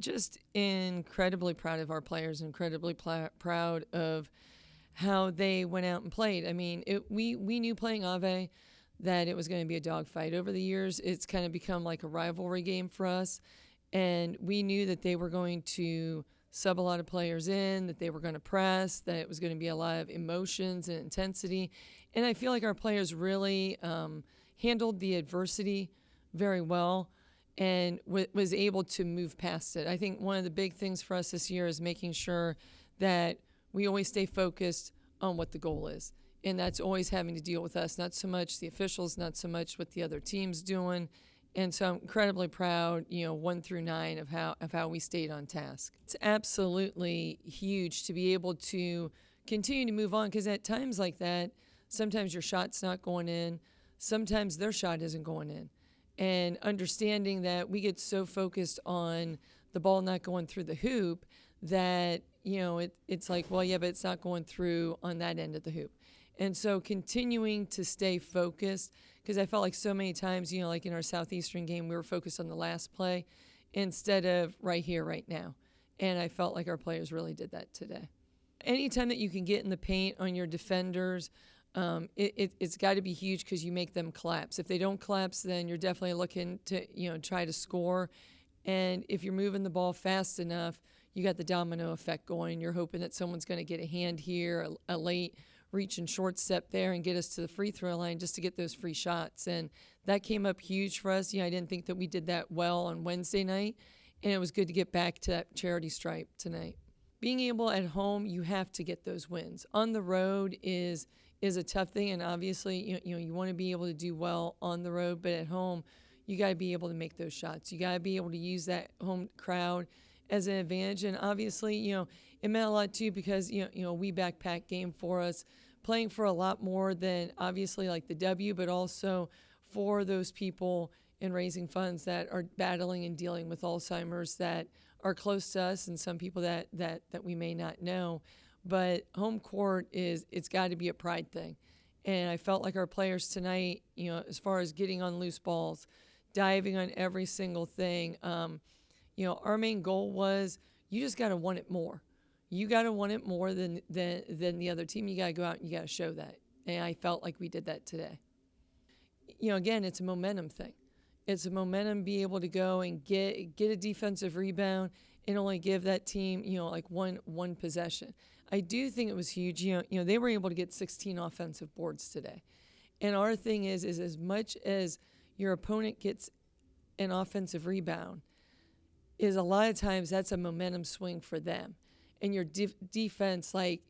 just incredibly proud of our players, incredibly proud of how they went out and played. I mean, we knew playing Ave that it was going to be a dogfight. Over the years, it's kind of become like a rivalry game for us, and we knew that they were going to sub a lot of players in, that they were going to press, that it was going to be a lot of emotions and intensity. And I feel like our players really handled the adversity very well and was able to move past it. I think one of the big things for us this year is making sure that we always stay focused on what the goal is. And that's always having to deal with us, not so much the officials, not so much what the other team's doing. And so I'm incredibly proud, 1 through 9 of how we stayed on task. It's absolutely huge to be able to continue to move on, because at times like that, sometimes your shot's not going in, sometimes their shot isn't going in. And understanding that we get so focused on the ball not going through the hoop that, it's like, well, yeah, but it's not going through on that end of the hoop. And so continuing to stay focused, because I felt like so many times, like in our Southeastern game, we were focused on the last play instead of right here, right now. And I felt like our players really did that today. Anytime that you can get in the paint on your defenders, it's got to be huge, because you make them collapse. If they don't collapse, then you're definitely looking to, try to score. And if you're moving the ball fast enough, you got the domino effect going. You're hoping that someone's going to get a hand here, a late reach and short step there, and get us to the free throw line just to get those free shots. And that came up huge for us. I didn't think that we did that well on Wednesday night, and it was good to get back to that charity stripe tonight. Being able at home, you have to get those wins. On the road is a tough thing, and obviously, you want to be able to do well on the road, but at home, you got to be able to make those shots. You got to be able to use that home crowd as an advantage. And obviously, it meant a lot too, because we backpack game for us, playing for a lot more than obviously like the W, but also for those people and raising funds that are battling and dealing with Alzheimer's that are close to us, and some people that we may not know. But home court it's got to be a pride thing. And I felt like our players tonight, as far as getting on loose balls, diving on every single thing, our main goal was you just got to want it more. You got to want it more than the other team. You got to go out and you got to show that. And I felt like we did that today. Again, it's a momentum thing. It's a momentum, be able to go and get a defensive rebound and only give that team, like one possession. I do think it was huge. They were able to get 16 offensive boards today. And our thing is as much as your opponent gets an offensive rebound, is a lot of times that's a momentum swing for them. And your defense like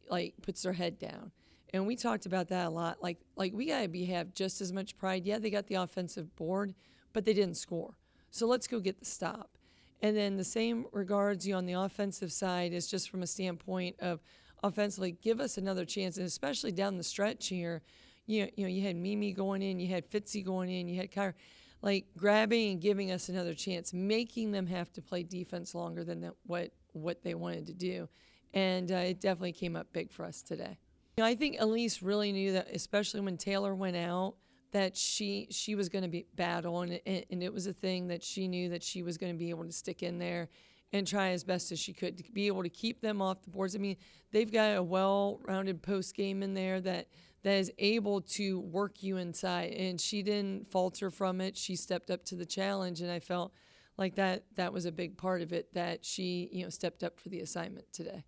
puts their head down. And we talked about that a lot. Like we got to have just as much pride. Yeah, they got the offensive board, but they didn't score. So let's go get the stop. And then the same regards, on the offensive side is just from a standpoint of offensively, give us another chance. And especially down the stretch here, you had Mimi going in, you had Fitzy going in, you had Keiser, like grabbing and giving us another chance, making them have to play defense longer than what they wanted to do. And it definitely came up big for us today. I think Elise really knew that, especially when Taylor went out, that she was going to be battle, and it was a thing that she knew that she was going to be able to stick in there and try as best as she could to be able to keep them off the boards. I mean, they've got a well-rounded post game in there that is able to work you inside, and she didn't falter from it. She stepped up to the challenge, and I felt like that was a big part of it, that she stepped up for the assignment today.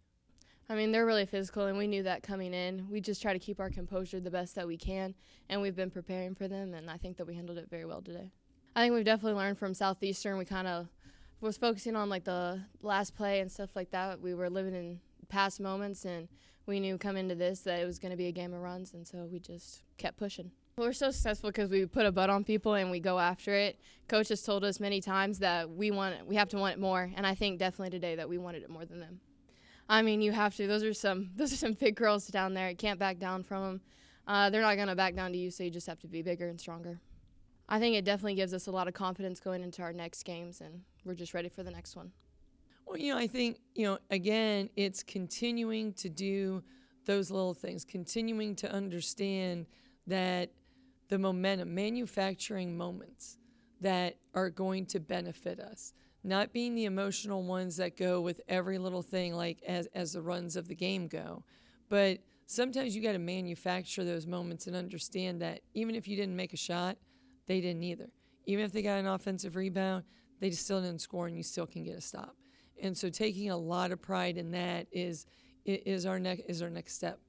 I mean, they're really physical, and we knew that coming in. We just try to keep our composure the best that we can, and we've been preparing for them, and I think that we handled it very well today. I think we've definitely learned from Southeastern. We kind of was focusing on, like, the last play and stuff like that. We were living in past moments, and we knew coming into this that it was going to be a game of runs, and so we just kept pushing. We're so successful because we put a butt on people and we go after it. Coach has told us many times that we have to want it more, and I think definitely today that we wanted it more than them. I mean, you have to. Those are some big girls down there. You can't back down from them. They're not going to back down to you, so you just have to be bigger and stronger. I think it definitely gives us a lot of confidence going into our next games, and we're just ready for the next one. Well, I think, again, it's continuing to do those little things, continuing to understand that the momentum, manufacturing moments that are going to benefit us, not being the emotional ones that go with every little thing, like as the runs of the game go, but sometimes you got to manufacture those moments and understand that even if you didn't make a shot, they didn't either. Even if they got an offensive rebound, they just still didn't score, and you still can get a stop. And so taking a lot of pride in that is our next step.